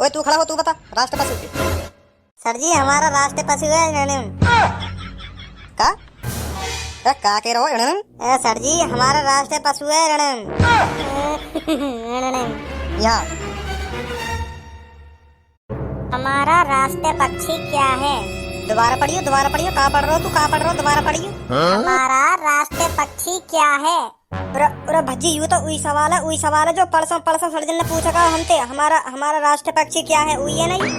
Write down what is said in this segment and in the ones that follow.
ओए तू खड़ा हो, तू बता राष्ट्र पशु। सर जी हमारा राष्ट्र पशु है रणन। का का कह रहे हो रणन? सर जी हमारा राष्ट्र पशु है रणन। यहाँ हमारा राष्ट्र पक्षी क्या है? दोबारा पढ़ियो, दोबारा पढ़ियो। कहाँ पढ़ रहे हो तू, कहाँ पढ़ रहे हो? दोबारा पढ़ियो। हमारा राष्ट्र पक्षी क्या है? अरे भज्जी यू तो उई सवाल है जो परसों परसों सर्जन ने पूछा था हमसे। हमारा राष्ट्र पक्षी क्या है? उई है नहीं?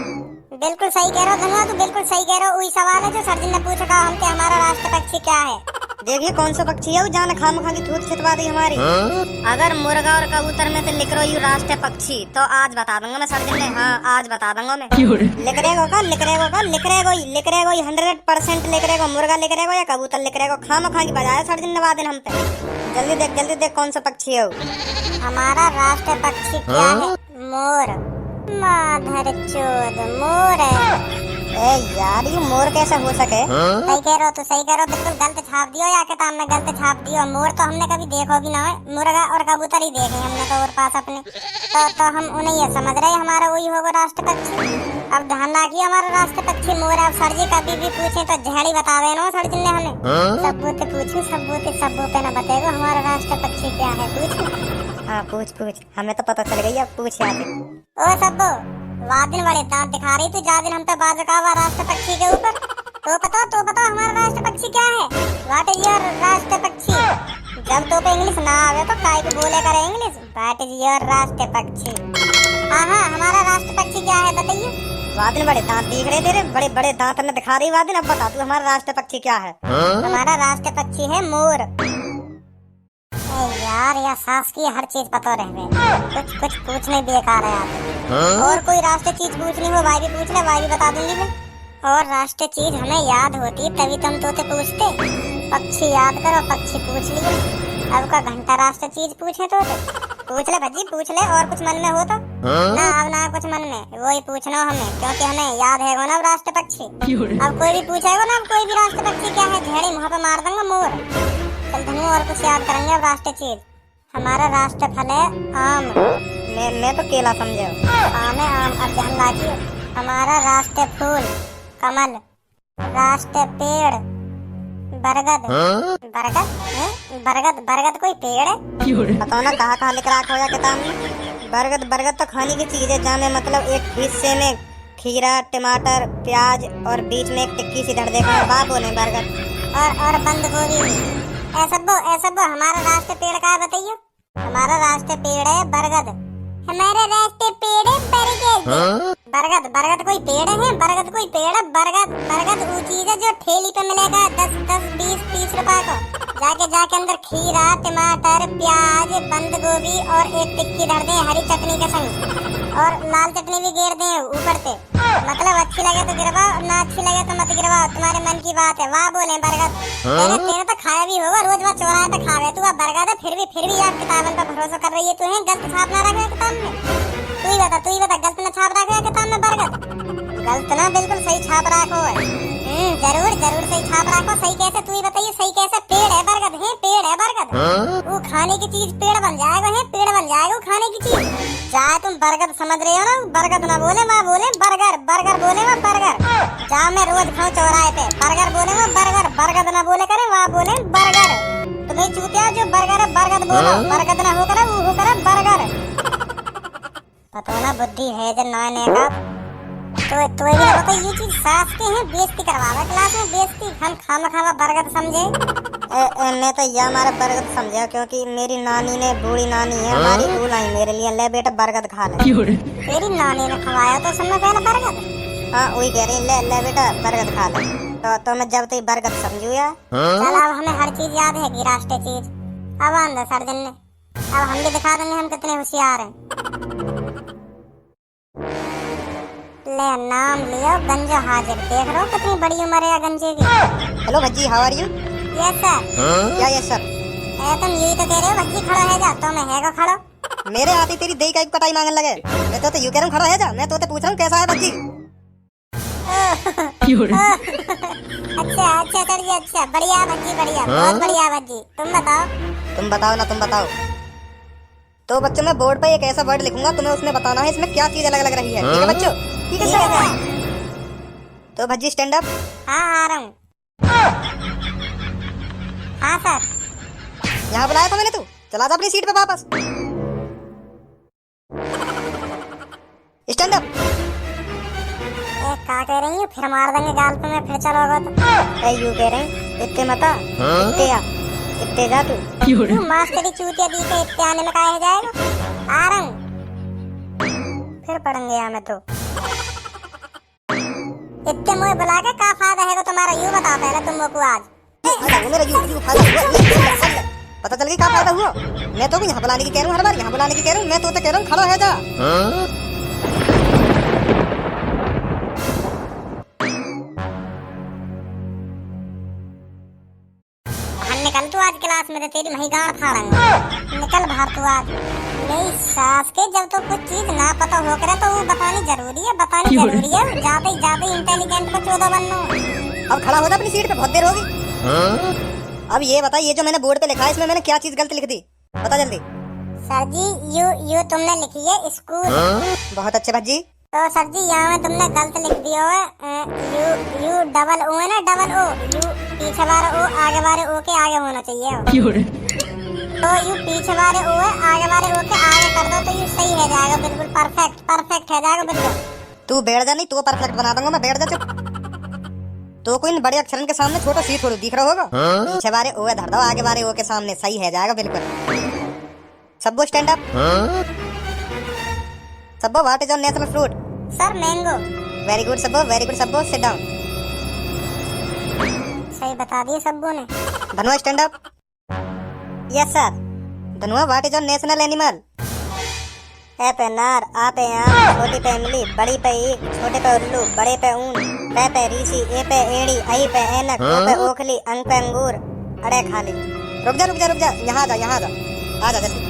बिल्कुल सही कह रहे हो धन्यवाद, तू बिल्कुल सही कह रहे हो। वही सवाल है जो सर्जन ने पूछा था हमसे, हमारा राष्ट्र पक्षी क्या है? देखिए कौन सा पक्षी है वो, जान खाम खा की थूत छिटवा दी हमारी। अगर मुर्गा और कबूतर में से लिख रही हूँ राष्ट्र पक्षी तो आज बता दूंगा मैं सर्जन ने। हाँ आज बता दूंगा मैं। लिख रहेगा का, लिख रहेगा का, लिख रहेगा 100% लिख रहेगा। मुर्गा लिख रहेगा या कबूतर लिख रहेगा। खाम खा की बजाय सर्जन ने वादन हम पे। जल्दी देख कौन सा पक्षी है वो। हमारा राष्ट्र पक्षी क्या है? मोर। माधर चोद मोर है। ए यार ये मोर कैसे हो सके? सही कह रहे हो, तो सही कह रहे हो। बिल्कुल गलत छाप दियो या किताब में गलत छाप दियो। मोर तो हमने कभी देखो भी ना है, मुर्गा और कबूतर ही देखे हमने तो और पास अपने। तो हम उन्हें ये समझ रहे हमारा वही होगा राष्ट्र पक्षी। अब ध्यान रखिए हमारा राष्ट्र पक्षी मोर है। अब सर जी कभी भी पूछे तो झेड़ी बतावे ना सर जी ने हमें। सबूत पूछू, सबूत न बताएगा हमारा राष्ट्र पक्षी क्या है। पूछ। हाँ पूछ, हमें तो पता चल गई। अब पूछ यार। ओ सबो वादिन बड़े दांत दिखा रही तू जा दिन हम पे बाज का हुआ राष्ट्र पक्षी के ऊपर। तो बताओ हमारा राष्ट्र पक्षी क्या है? व्हाट इज योर राष्ट्र पक्षी? जब तो पे इंग्लिश ना आवे तो काय को बोले करे इंग्लिश। व्हाट इज योर राष्ट्र पक्षी? हाँ हमारा राष्ट्र पक्षी क्या है बताइए। वादिन बड़े दांत दिख रहे तेरे, बड़े बड़े दांत ने दिखा रही वादिन। अब बता तू हमारा राष्ट्र पक्षी क्या है? हमारा राष्ट्र पक्षी है मोर। यार या सास की हर चीज पता रहे, कुछ पूछने बेकार है आप। और कोई राष्ट्र चीज पूछनी हो भाई भी पूछ ले, भाई भी बता दूंगी मैं। और राष्ट्र चीज हमें याद होती तभी तुम तोते पूछते। पक्षी याद करो, पक्षी पूछ लिए। अब का घंटा राष्ट्र चीज पूछे तो पूछ ले भज्जी पूछ ले। और कुछ मन में हो तो ना, अब ना कुछ मन में वही पूछना हमें, क्योंकि हमें याद है वो ना राष्ट्र पक्षी। अब कोई भी पूछेगा ना, अब कोई भी राष्ट्र पक्षी क्या है झेड़ी मुँह पे मार दूंगा मोर। चल धनु और कुछ याद करेंगे। अब राष्ट्र चीज हमारा राष्ट्र फल है आम। मैं तो केला समझे। आम है आम। अब ध्यान रखिए हमारा राष्ट्र फूल कमल। राष्ट्र पेड़ बरगद। बरगद कोई पेड़ है? बताओ ना कहाँ लिख रखा हो किताब में। बरगद तो खाने की चीज है, जहाँ मतलब एक हिस्से में खीरा टमाटर प्याज और बीच में एक टिक्की सी धर देगा बाप बोले बरगद। और बंद गोभी। ऐसा हमारा राष्ट्र पेड़ का है बताइए। हमारा राष्ट्र पेड़ है बरगद। हमारा राष्ट्र पेड़ है बरगद। बरगद कोई पेड़ है? बरगद कोई पेड़ है? बरगद वो चीज है जो ठेली पे मिलेगा 10 20 30 रुपए का। जाके अंदर खीरा टमाटर प्याज बंद गोभी और एक टिक्की धर दे हरी चटनी के संग, और लाल चटनी भी घेर दे ऊपर से। मतलब अच्छी लगे तो गिरवाओ, ना अच्छी लगे तो मत गिरवाओ, तुम्हारे मन की बात है। वाह बोले बरगद। तेरे तो खाया भी होगा रोज, वहाँ चौराहे पे खावे तू। बरगद है फिर भी यार किताबन पर भरोसा कर रही है तू। है गलत छाप ना रखे किताब में। तू ही बता गलत ना छाप रखे किताब में बरगद? गलत ना, बिल्कुल सही छाप रखो है। जरूर सही छाप रखो। सही कैसे तू ही बताइए, सही कैसे? पेड़ है बरगद है, पेड़ है बरगद। वो खाने की चीज पेड़ बन जाएगा है, पेड़ बन जाएगा वो खाने की चीज। चाहे तुम बरगद समझ रहे हो ना, बरगद ना बोले माँ बोले बर्गर बोले माँ बर्गर। जा मैं रोज खाऊं चौराहे पे बर्गर बोले माँ बरगद ना बोले करे वहाँ बोले बर्गर। तुम्हें चूतिया जो बर्गर है बरगद बोलो, बरगद ना हो करे वो हो करे बर्गर। पता ना बुद्धि है जो नए का। तो ये बताओ ये चीज सास के हैं बेइज्जती करवावे क्लास में बेइज्जती। हम खामा बरगद समझे। मैं तो यह हमारा बरगद समझा, क्योंकि मेरी नानी ने बूढ़ी नानी है हमारी भूल आई मेरे लिए ले बेटा बरगद खा ले। तेरी नानी ने खवाया तो सुनना पहले बरगद। हाँ वही कह रही ले बेटा बरगद खा ले। तो मैं जब तक बरगद समझू यार। चल अब हमें हर चीज याद है कि राष्ट्रीय चीज। अब आंदा सर्जन ने, अब हम भी दिखा देंगे हम कितने होशियार हैं। ले नाम लियो गंजो हाजिर। देख रहे हो कितनी बड़ी उम्र है गंजे की। Hello Bhajji how are you? Yes sir. क्या यस सर? तुम यही तो कह रहे हो भज्जी खड़ा है जा। तो मैं है को खड़ो। मेरे आती तेरी दही का एक पटाई मांगने लगे। मैं तो यू कह रहा हूँ खड़ा है जा। मैं तो पूछ रहा हूँ कैसा है भज्जी। अच्छा चलिए अच्छा बढ़िया भज्जी बढ़िया बहुत बढ़िया भज्जी। तुम बताओ ना तुम बताओ। तो बच्चों मैं बोर्ड पे एक ऐसा वर्ड लिखूंगा, तुम्हें उसमें बताना है इसमें क्या चीज अलग अलग रही है। ठीक है बच्चों? ठीक है सर। तो भज्जी स्टैंड अप। हाँ आ रहा हूँ। हाँ सर। यहाँ बुलाया था मैंने, तू चला जा अपनी सीट पे वापस। Stand up. क्या कह रही हूँ, फिर मार देंगे गाल पे मैं, फिर चलोगा तो। यू कह रहे हैं इतने मता इतने आ इतने जा तू। तू मास्टरी चूतिया दी के इतने आने में काहे जाएगा। आ रहा हूँ, फिर पढ़ेंगे यहाँ में तो। इतने मुझे बुला के क्या फायदा है तुम्हारा, यूँ बता पहले तुम को आज। मेरा यू फायदा हुआ, पता चल गई क्या फायदा हुआ। मैं तो भी यहाँ बुलाने की कह रहा हूँ, हर बार यहाँ बुलाने की कह रहा हूँ। मैं तो कह रहा हूँ खड़ा है जा। निकल तू आज क्लास में, तेरी वही गाड़ फाड़ेंगे। निकल बाहर तू आज। मेरी सास के जब तो कुछ चीज ना पता हो करे तो वो बतानी जरूरी है, बतानी जरूरी है। ज्यादा इंटेलिजेंट को 14 बनना। अब खड़ा हो जा अपनी सीट पे, बहुत देर होगी। अब ये बता, ये जो मैंने बोर्ड पे लिखा है इसमें मैंने क्या चीज गलत लिख दी, बता जल्दी। सर जी यू तुमने लिखी है स्कूल। बहुत अच्छे भज्जी। तो सर जी यहाँ में तुमने गलत लिख दिया है। यू डबल ओ है ना, डबल ओ। यू पीछे वाले ओ आगे वाले ओ के आगे होना चाहिए। तो यू पीछे वाले ओ है, आगे वाले ओ के आगे कर दो तो यू सही है जाएगा, बिल्कुल परफेक्ट है जाएगा बिल्कुल। तू बैठ जा, नहीं तो परफेक्ट बना दूंगा मैं, बैठ जा चुप। तो कोई बड़े अक्षरन के सामने छोटा सी थोड़ी दिख रहा होगा। पीछे वाले ओ है धर दो, आगे वाले ओ के सामने, सही है जाएगा बिल्कुल। Sabbo stand up. Sabbo what is your national fruit? Sir mango. Very good Sabbo, very good Sabbo, sit down. सही बता दिए सब्बो ने। Dhanua stand up. Yes sir. Dhanua what is your national animal? ए पे नार, आ पे आम, छोटी पे इमली, बड़ी पे ईख, छोटे पे उल्लू, बड़े पे ऊन, पे ऋषि, ए पे एड़ी, आई पे ऐनक, ओ पे ओखली, अंग पे अंगूर, अड़े खाली। रुक जा, यहाँ जा, आ जा जल्दी।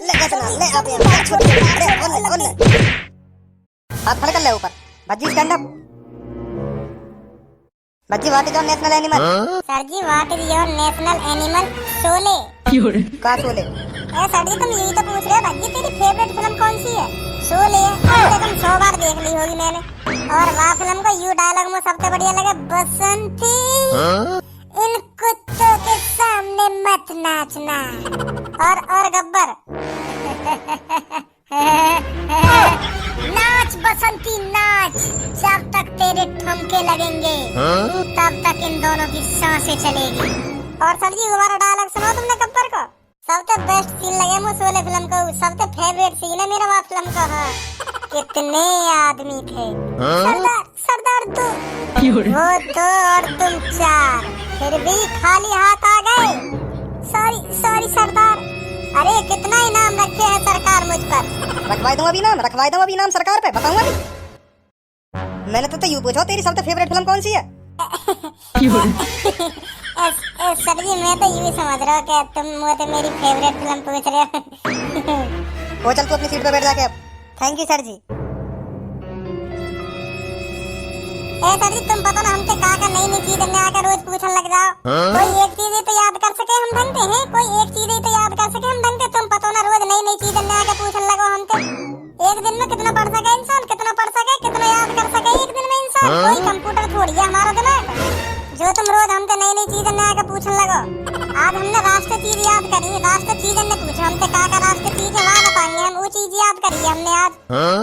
ले आप यहाँ, छोटी ले हाथ खड़े कर ले ऊपर। Bhajji stand up. Bhajji what is your national animal? Sir ji what is your national animal? Sholay. का शोले? सर जी तुम यही तो पूछ रहे हो। भज्जी तेरी फेवरेट फिल्म कौन सी है? शोले है। कम से कम 100 बार देख ली होगी मैंने। और वह फिल्म को यू डायलॉग में सबसे बढ़िया लगा, बसंती इन कुत्तों के सामने मत नाचना। और गब्बर नाच बसंती नाच, जब तक तेरे ठुमके लगेंगे तब तक इन दोनों की सांसें चलेगी। और सर जी दोबारा डायलॉग सुनो तुमने गब्बर को। सबसे बेस्ट सीन लगे मुझे शोले फिल्म को, सबसे फेवरेट सीन है मेरा वह फिल्म का। हाँ कितने आदमी थे सरदार तू, वो 2 और तुम 4, फिर भी खाली हाथ आ गए। सॉरी सरदार। अरे कितना इनाम रखे है सरकार मुझ पर। रखवाई दूं अभी नाम सरकार पे, बताऊंगा नहीं। मैंने तो यूँ पूछा तेरी सबसे फेवरेट फिल्म कौन सी है? सर जी मैं तो यूँ समझ रहा हूँ कि तुम मुझे मेरी फेवरेट फिल्म पूछ रहे हो। वो चल तू अपनी सीट पे बैठ जाके अब। Thank you sir ji. Sir ji तुम पता ना हमसे का नई चीज आकर रोज पूछने लग जाओ। कोई एक चीज तो याद कर सके हम ढंग से हैं, कोई एक चीज तो याद कर सके हम ढंग से। तुम पता ना रोज नई चीज आकर पूछने लगो हमसे। एक दिन में कितना पढ़ सके इंसान, कितना पढ़ सके, कितना याद कर सके एक दिन में इंसान। कोई कंप्यूटर थोड़ी है हमारा दिमाग जो तुम रोज हमसे नई चीज आकर पूछने लगो। आज हमने राष्ट्रीय चीज याद करी, राष्ट्रीय चीज ने पूछा हमसे का राष्ट्रीय चीज है, वहाँ बताएंगे हम। वो चीज याद करी हमने आज।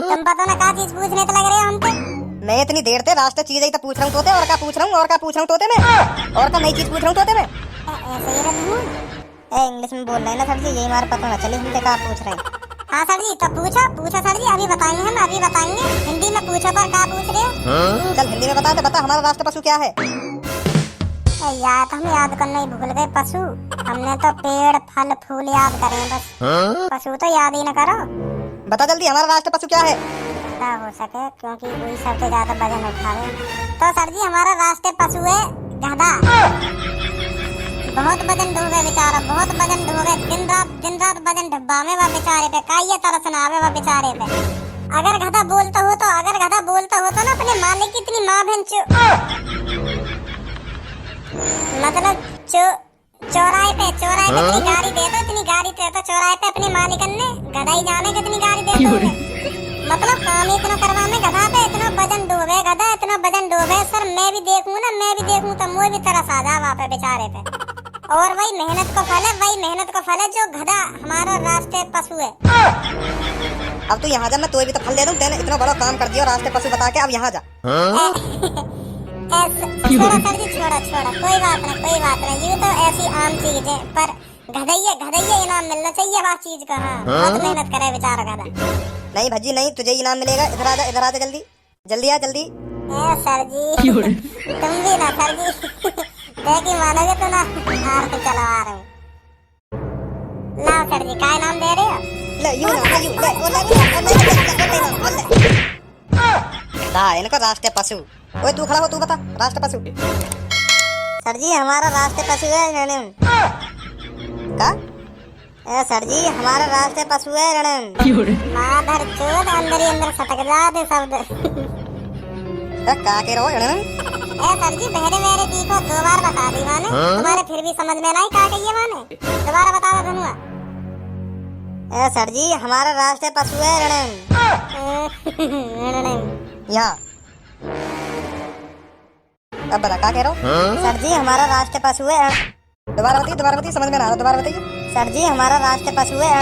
तुम पता ना का चीज पूछने तो लग रहे हो हमसे। मैं इतनी देर से राष्ट्रीय चीज ही तो पूछ रहा हूँ तोते, और क्या पूछ रहा हूँ तोते में, और क्या नई चीज पूछ रहा हूँ तोते में। ऐसे ही रहूं। इंग्लिश में बोल रहे हैं ना सर जी, यही हमारा पता ना चले हमसे क्या पूछ रहे हैं। हाँ सर जी तो पूछा सर जी, अभी बताएंगे हम, अभी बताएंगे। हिंदी में पूछो पर क्या पूछ रहे हो? चल हिंदी में बता हमारा राष्ट्र पशु क्या है? यार तो हम याद करना ही भूल गए। पशु हमने तो पेड़ फल फूल याद करे बस। पशु तो याद ही न करो। बता जल्दी हमारा राष्ट्र पशु क्या है? हो सके क्योंकि वही सबसे ज्यादा वजन उठावे। तो सर जी हमारा राष्ट्रीय पशु है गधा। बहुत वजन ढोगे बेचारा, बहुत वजन ढोगे। दिन रात वजन डब्बा में वह बेचारे पे काये तरस ना आवे वह बेचारे पे। अगर गधा बोलता हो तो ना अपने मालिक की इतनी माँ बहन मतलब चौराहे पे इतनी गाड़ी दे दो चौराहे पे अपने मालिकन ने गधा ही जाने कितनी गाड़ी दे दो मतलब काम ही इतना करवाने गधा पे इतना वजन डूबे सर मैं भी देखूं तो मुझे भी तरस आ जा वहाँ पे बेचारे पे। और वही मेहनत को फल है जो गधा हमारा राष्ट्रीय पशु है। अब तू यहाँ जा, मैं तुझे भी तो फल दे दूं। तेने इतना बड़ा काम कर दिया राष्ट्रीय पशु बता के, अब यहाँ जा। छोड़ा सर जी छोड़ा कोई बात नहीं यूँ तो ऐसी आम चीज है पर गधैया इनाम मिलना चाहिए बात चीज का। हाँ बहुत मेहनत करे बेचारा गधा। नहीं भज्जी नहीं, तुझे इनाम मिलेगा। इधर आ जा जल्दी आ जल्दी। सर जी तुम भी ना सर जी देखी मानोगे तो ना हार के चला आ रहे हूँ। लाओ सर जी क्या इनाम दे रहे हो? ले यूं ना ले इनको राष्ट्रीय पशु। ओए तू खड़ा हो, तू बता राष्ट्रीय पशु। सर जी हमारा राष्ट्रीय पशु है रणम। का सर जी हमारा राष्ट्रीय पशु है रणम। माधर चोद अंदर ही अंदर सटक जाते शब्द। का कह रहे हो रणम? सर जी पहले मेरे दी को 2 बार बता दी माने तुम्हारे फिर भी समझ में नहीं क्या कहिए माने दोबारा बता दो धनुआ। सर जी हमारा राष्ट्रीय पशु है रणम। यहाँ अब बता क्या कह रहे हो? सर जी हमारा राष्ट्रीय पशु है। दोबारा बताइए समझ में ना आ रहा, दोबारा बताइए। सर जी हमारा राष्ट्रीय पशु है।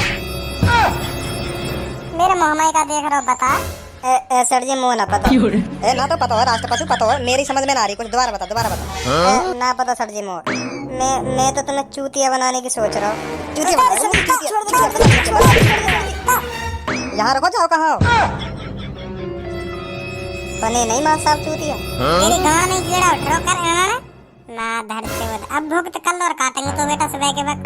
मेरे मोहमाई का देख रहा हो बता। सर जी मुँह ना पता ना तो पता हो राष्ट्रीय पशु पता हो, मेरी समझ में ना आ रही कुछ। दोबारा बता। ना पता सर जी मुँह। मैं तो तुम्हें चूतिया बनाने की सोच रहा हूँ। यहाँ रखो, जाओ कहाँ हो? बने नहीं माँ साहब चूतिया। मेरी गाँव में कीड़ा उठ रहा कर ना धर से अब भुगत कल और काटेंगे तो बेटा सुबह के वक्त।